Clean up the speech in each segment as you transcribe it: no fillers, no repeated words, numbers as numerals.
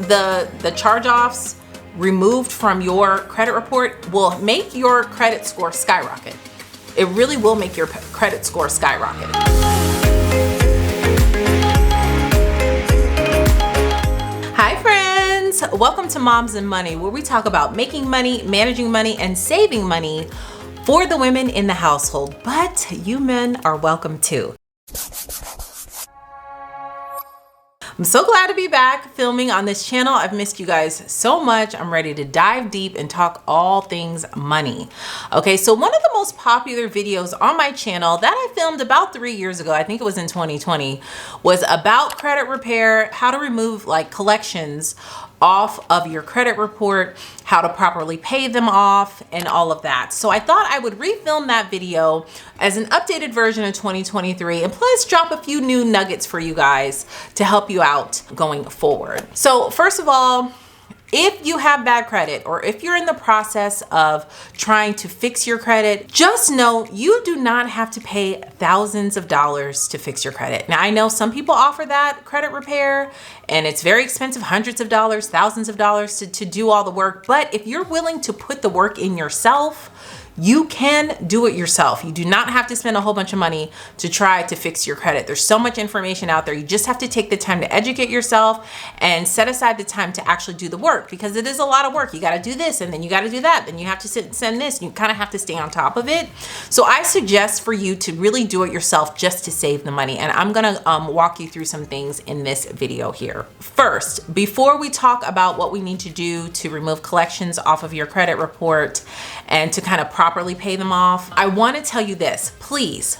the charge-offs removed from your credit report will make your credit score skyrocket. It really will make your credit score skyrocket. Hi friends, welcome to Moms and Money, where we talk about making money, managing money, and saving money for the women in the household, but you men are welcome too. I'm so glad to be back filming on this channel. I've missed you guys so much. I'm ready to dive deep and talk all things money. Okay, so one of the most popular videos on my channel that I filmed about 3 years ago, I think it was in 2020, was about credit repair, how to remove like collections off of your credit report, how to properly pay them off, and all of that. So I thought I would refilm that video as an updated version of 2023 and plus drop a few new nuggets for you guys to help you out going forward. So first of all, if you have bad credit or if you're in the process of trying to fix your credit, just know you do not have to pay thousands of dollars to fix your credit. Now, I know some people offer that credit repair and it's very expensive, hundreds of dollars, thousands of dollars to do all the work. But if you're willing to put the work in yourself, you can do it yourself. You do not have to spend a whole bunch of money to try to fix your credit. There's so much information out there. You just have to take the time to educate yourself and set aside the time to actually do the work, because it is a lot of work. You got to do this and then you got to do that. Then you have to send this. You kind of have to stay on top of it. So I suggest for you to really do it yourself just to save the money. And I'm going to walk you through some things in this video here. First, before we talk about what we need to do to remove collections off of your credit report and to kind of properly pay them off, I want to tell you this. Please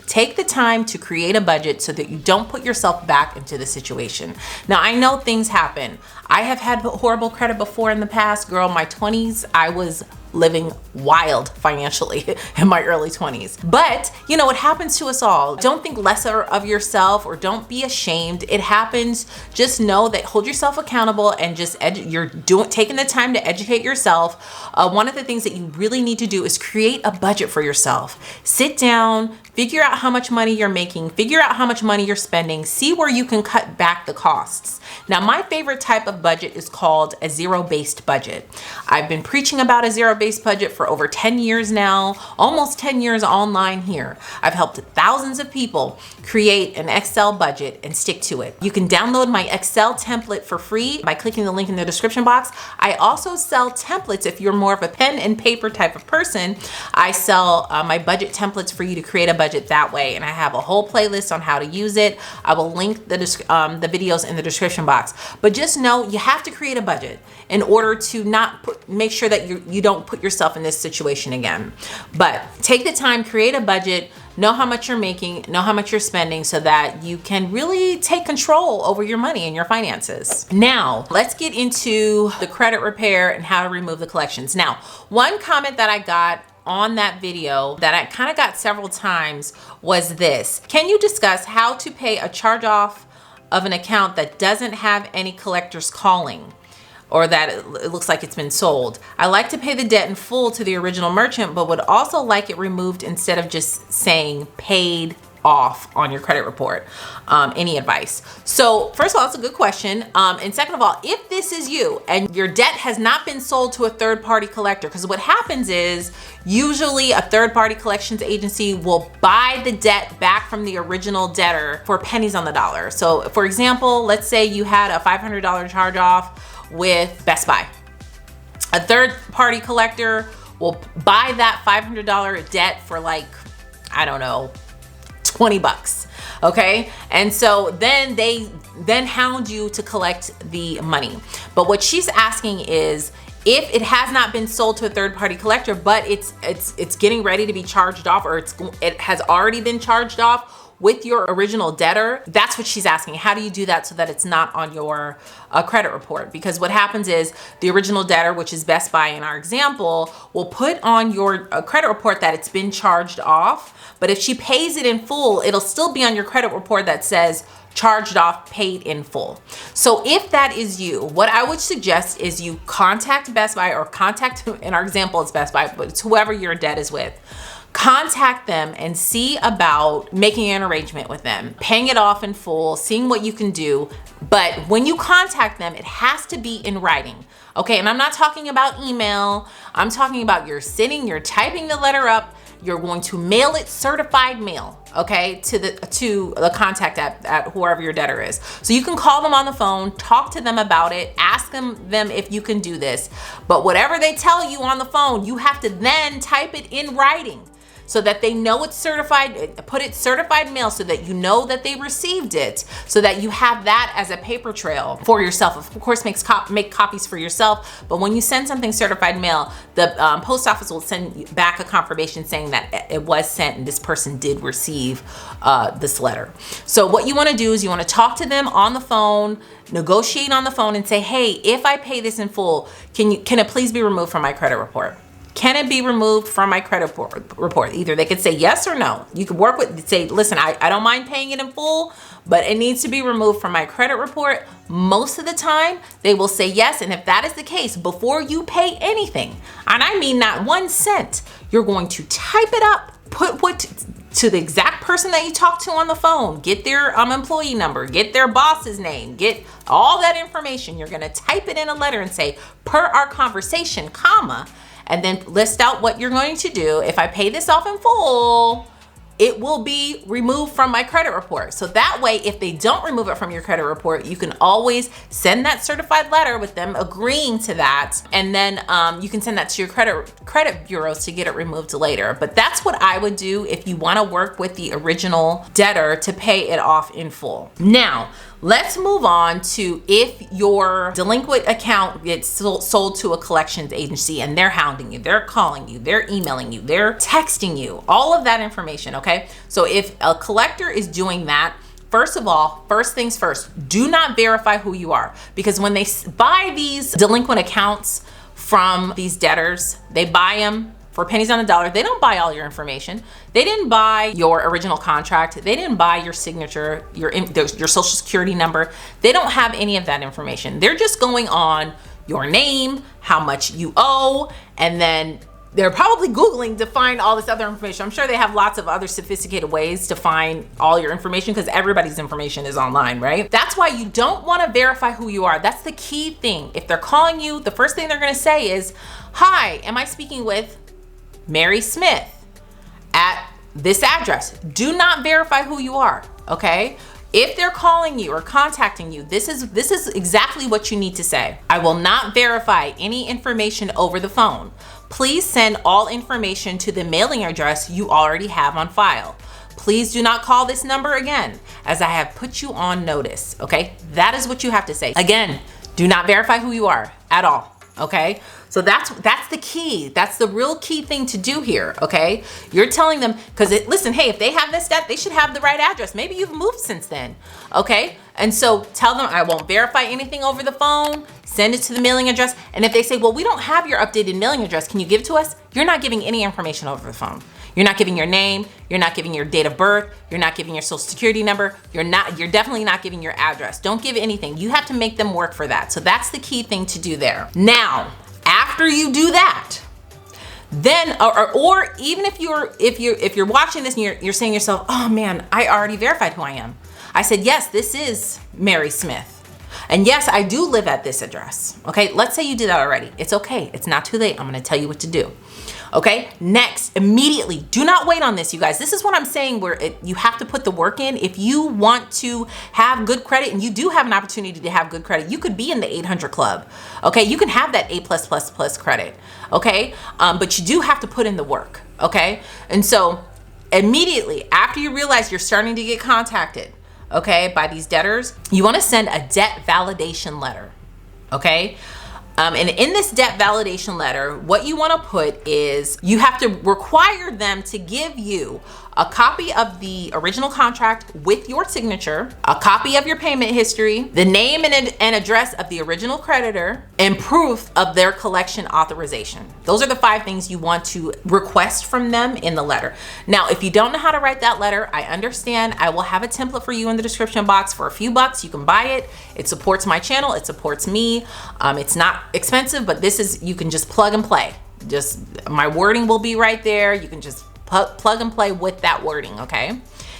take the time to create a budget so that you don't put yourself back into the situation. Now, I know things happen. I have had horrible credit before in the past. Girl, my 20s, I was living wild financially in my early 20s. But you know, it happens to us all. Don't think lesser of yourself or don't be ashamed. It happens. Just know that, hold yourself accountable and just you're taking the time to educate yourself. One of the things that you really need to do is create a budget for yourself. Sit down, figure out how much money you're making, figure out how much money you're spending, see where you can cut back the costs. Now, my favorite type of budget is called a zero-based budget. I've been preaching about a zero-based budget for over 10 years now, almost 10 years online here. I've helped thousands of people create an Excel budget and stick to it. You can download my Excel template for free by clicking the link in the description box. I also sell templates if you're more of a pen and paper type of person. I sell my budget templates for you to create a budget that way, and I have a whole playlist on how to use it. I will link the videos in the description box. But just know you have to create a budget in order to make sure that you don't put yourself in this situation again. But take the time, create a budget, know how much you're making, know how much you're spending, so that you can really take control over your money and your finances. Now, let's get into the credit repair and how to remove the collections. Now, one comment that I got on that video that I kind of got several times was this: can you discuss how to pay a charge off of an account that doesn't have any collectors calling, or that it looks like it's been sold? I like to pay the debt in full to the original merchant, but would also like it removed instead of just saying paid off on your credit report. Any advice? So first of all, that's a good question. And second of all, if this is you and your debt has not been sold to a third-party collector, because what happens is usually a third-party collections agency will buy the debt back from the original debtor for pennies on the dollar. So for example, let's say you had a $500 charge off with Best Buy. A third-party collector will buy that $500 debt for like, I don't know, 20 bucks. Okay. And so then they hound you to collect the money. But what she's asking is, if it has not been sold to a third-party collector, but it's getting ready to be charged off, or it has already been charged off with your original debtor, that's what she's asking. How do you do that so that it's not on your credit report? Because what happens is the original debtor, which is Best Buy in our example, will put on your credit report that it's been charged off. But if she pays it in full, it'll still be on your credit report that says charged off, paid in full. So if that is you, what I would suggest is you contact Best Buy, or contact, in our example, it's Best Buy, but it's whoever your debt is with. contact them and see about making an arrangement with them, paying it off in full, seeing what you can do. But when you contact them, it has to be in writing. Okay, and I'm not talking about email. I'm talking about you're typing the letter up, you're going to mail it certified mail, okay, to the contact at whoever your debtor is. So you can call them on the phone, talk to them about it, ask them if you can do this. But whatever they tell you on the phone, you have to then type it in writing, so that they know it's certified, put it certified mail so that you know that they received it, so that you have that as a paper trail for yourself. Of course, make copies for yourself, but when you send something certified mail, the post office will send back a confirmation saying that it was sent and this person did receive this letter. So what you wanna do is you wanna talk to them on the phone, negotiate on the phone and say, hey, if I pay this in full, can it please be removed from my credit report? Can it be removed from my credit report? Either they could say yes or no. You could work with, say, listen, I don't mind paying it in full, but it needs to be removed from my credit report. Most of the time, they will say yes. And if that is the case, before you pay anything, and I mean not 1 cent, you're going to type it up, put what to the exact person that you talk to on the phone, get their employee number, get their boss's name, get all that information. You're gonna type it in a letter and say, per our conversation, comma, and then list out what you're going to do. If I pay this off in full, it will be removed from my credit report. So that way, if they don't remove it from your credit report, you can always send that certified letter with them agreeing to that. And then you can send that to your credit bureaus to get it removed later. But that's what I would do if you wanna work with the original debtor to pay it off in full. Now, let's move on to if your delinquent account gets sold to a collections agency and they're hounding you, they're calling you, they're emailing you, they're texting you, all of that information, okay? So if a collector is doing that, first of all, first things first, do not verify who you are, because when they buy these delinquent accounts from these debtors, they buy them for pennies on the dollar. They don't buy all your information. They didn't buy your original contract. They didn't buy your signature, your social security number. They don't have any of that information. They're just going on your name, how much you owe, and then they're probably Googling to find all this other information. I'm sure they have lots of other sophisticated ways to find all your information because everybody's information is online, right? That's why you don't want to verify who you are. That's the key thing. If they're calling you, the first thing they're going to say is, hi, am I speaking with Mary Smith at this address? Do not verify who you are, okay? If they're calling you or contacting you, this is exactly what you need to say. I will not verify any information over the phone. Please send all information to the mailing address you already have on file. Please do not call this number again, as I have put you on notice, okay? That is what you have to say. Again, do not verify who you are at all. Okay, so that's the key. That's the real key thing to do here. Okay, you're telling them, because listen, hey, if they have this debt, they should have the right address. Maybe you've moved since then. Okay, and so tell them I won't verify anything over the phone. Send it to the mailing address. And if they say, well, we don't have your updated mailing address, can you give it to us? You're not giving any information over the phone. You're not giving your name. You're not giving your date of birth. You're not giving your social security number. You're definitely not giving your address. Don't give anything. You have to make them work for that. So that's the key thing to do there. Now, after you do that, then, or even if you're watching this and you're saying to yourself, oh man, I already verified who I am. I said, yes, this is Mary Smith. And yes, I do live at this address. Okay, let's say you did that already. It's okay. It's not too late. I'm gonna tell you what to do. Okay, next, immediately, do not wait on this, you guys. This is what I'm saying, where you have to put the work in. If you want to have good credit, and you do have an opportunity to have good credit, you could be in the 800 club. Okay, you can have that A+++ credit. Okay, but you do have to put in the work. Okay, and so immediately after you realize you're starting to get contacted, okay, by these debtors, you want to send a debt validation letter. Okay. And in this debt validation letter, what you want to put is you have to require them to give you a copy of the original contract with your signature, a copy of your payment history, the name and address of the original creditor, and proof of their collection authorization. Those are the 5 things you want to request from them in the letter. Now, if you don't know how to write that letter, I understand. I will have a template for you in the description box for a few bucks. You can buy it. It supports my channel. It supports me. It's not expensive, but you can just plug and play. Just my wording will be right there. You can just plug and play with that wording, okay?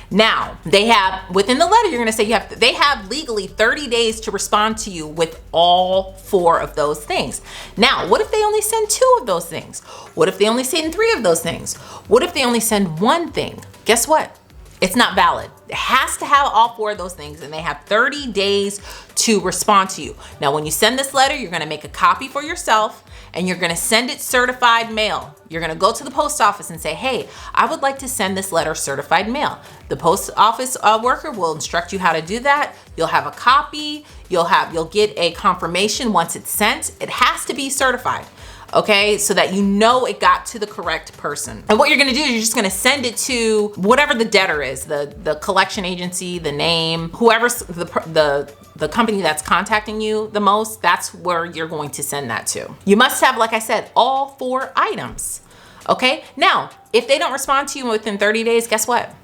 Now, they have, within the letter, you're gonna say they have legally 30 days to respond to you with all 4 of those things. Now, what if they only send 2 of those things? What if they only send 3 of those things? What if they only send 1 thing? Guess what? It's not valid. It has to have all 4 of those things, and they have 30 days to respond to you. Now, when you send this letter, you're gonna make a copy for yourself, and you're gonna send it certified mail. You're gonna go to the post office and say, hey, I would like to send this letter certified mail. The post office worker will instruct you how to do that. You'll have a copy, you'll get a confirmation once it's sent. It has to be certified, okay? So that you know it got to the correct person. And what you're gonna do is you're just gonna send it to whatever the debtor is, the collection agency, the name, whoever's the company that's contacting you the most, that's where you're going to send that to. You must have, like I said, all 4 items, okay? Now, if they don't respond to you within 30 days, guess what?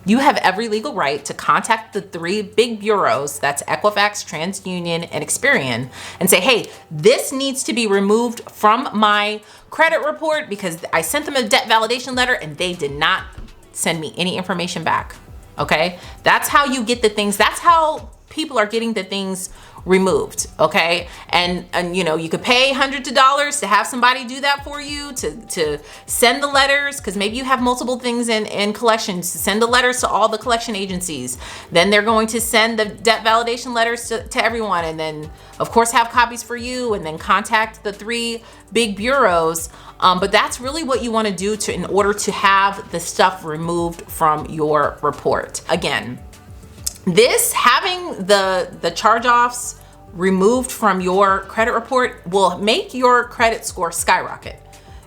You have every legal right to contact the 3 big bureaus, that's Equifax, TransUnion, and Experian, and say, hey, this needs to be removed from my credit report because I sent them a debt validation letter and they did not send me any information back, okay? That's how you get the things, that's how people are getting the things removed, okay? And you know, you could pay hundreds of dollars to have somebody do that for you, to send the letters, because maybe you have multiple things in collections, to send the letters to all the collection agencies. Then they're going to send the debt validation letters to everyone, and then of course have copies for you, and then contact the 3 big bureaus. But that's really what you want to do in order to have the stuff removed from your report. Again, having the charge-offs removed from your credit report will make your credit score skyrocket.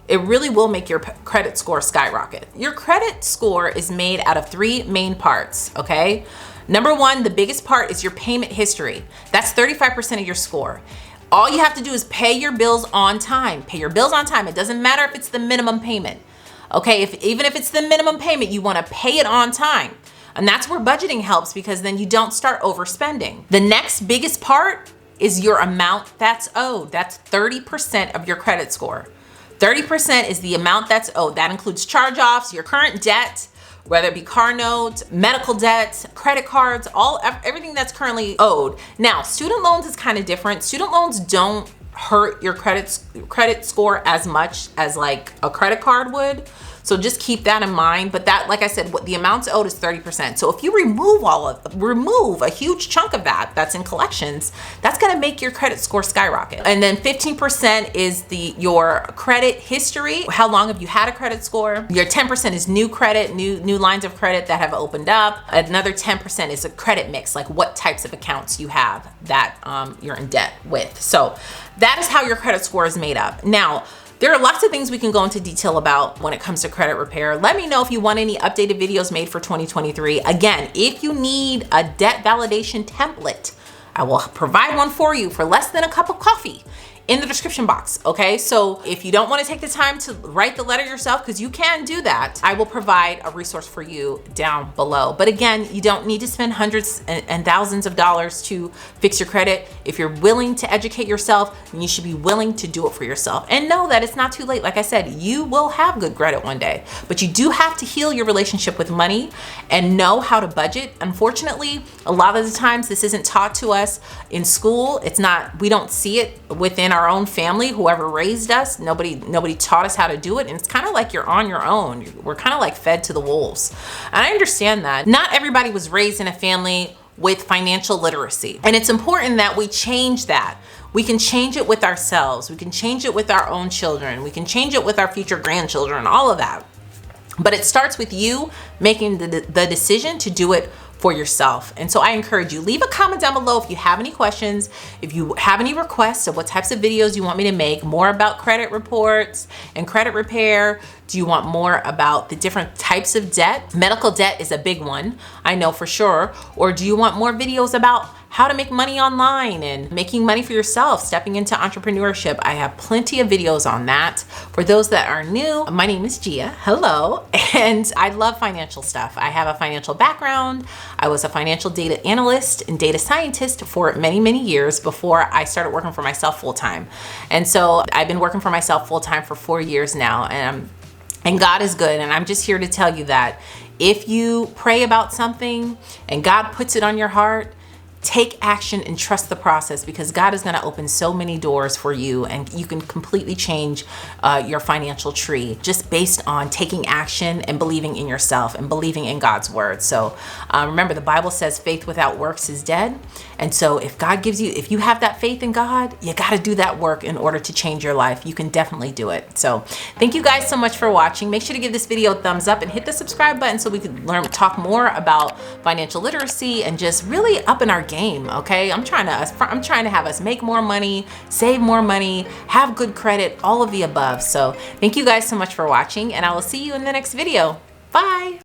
It really will make your credit score skyrocket. Your credit score is made out of 3 main parts, okay? Number 1, the biggest part is your payment history. That's 35% of your score. All you have to do is pay your bills on time. Pay your bills on time. It doesn't matter if it's the minimum payment, okay? Even if it's the minimum payment, you want to pay it on time. And that's where budgeting helps, because then you don't start overspending. The next biggest part is your amount that's owed. That's 30% of your credit score. 30% is the amount that's owed. That includes charge-offs, your current debt, whether it be car notes, medical debt, credit cards, everything that's currently owed. Now, student loans is kind of different. Student loans don't hurt your credit score as much as like a credit card would. So just keep that in mind. But that, like I said, what the amounts owed is 30%. So if you remove a huge chunk of that's in collections, that's gonna make your credit score skyrocket. And then 15% is your credit history. How long have you had a credit score? Your 10% is new credit, new lines of credit that have opened up. Another 10% is a credit mix, like what types of accounts you have that you're in debt with. So that is how your credit score is made up. Now, there are lots of things we can go into detail about when it comes to credit repair. Let me know if you want any updated videos made for 2023. Again, if you need a debt validation template, I will provide one for you for less than a cup of coffee in the description box, okay? So if you don't want to take the time to write the letter yourself, because you can do that, I will provide a resource for you down below. But again, you don't need to spend hundreds and thousands of dollars to fix your credit. If you're willing to educate yourself, then you should be willing to do it for yourself. And know that it's not too late. Like I said, you will have good credit one day, but you do have to heal your relationship with money and know how to budget. Unfortunately, a lot of the times this isn't taught to us in school. We don't see it within our own family, whoever raised us. Nobody taught us how to do it, and it's kind of like you're on your own. We're kind of like fed to the wolves, and I understand that. Not everybody was raised in a family with financial literacy, and it's important that we change that. We can change it with ourselves. We can change it with our own children. We can change it with our future grandchildren, all of that. But it starts with you making the decision to do it for yourself. And so I encourage you, leave a comment down below if you have any questions, if you have any requests of what types of videos you want me to make, more about credit reports and credit repair. Do you want more about the different types of debt? Medical debt is a big one, I know for sure. Or do you want more videos about how to make money online and making money for yourself, stepping into entrepreneurship? I have plenty of videos on that. For those that are new, my name is Gia, hello, and I love financial stuff. I have a financial background. I was a financial data analyst and data scientist for many, many years before I started working for myself full-time. And so I've been working for myself full-time for 4 years now, and I'm And God is good. And I'm just here to tell you that if you pray about something and God puts it on your heart, take action and trust the process, because God is going to open so many doors for you, and you can completely change your financial tree just based on taking action and believing in yourself and believing in God's word. So remember, the Bible says faith without works is dead. And so if God gives you, if you have that faith in God, you got to do that work in order to change your life. You can definitely do it. So thank you guys so much for watching. Make sure to give this video a thumbs up and hit the subscribe button so we can talk more about financial literacy and just really up in our game. Okay, I'm trying to have us make more money, save more money, have good credit, all of the above. So thank you guys so much for watching, and I will see you in the next video. Bye.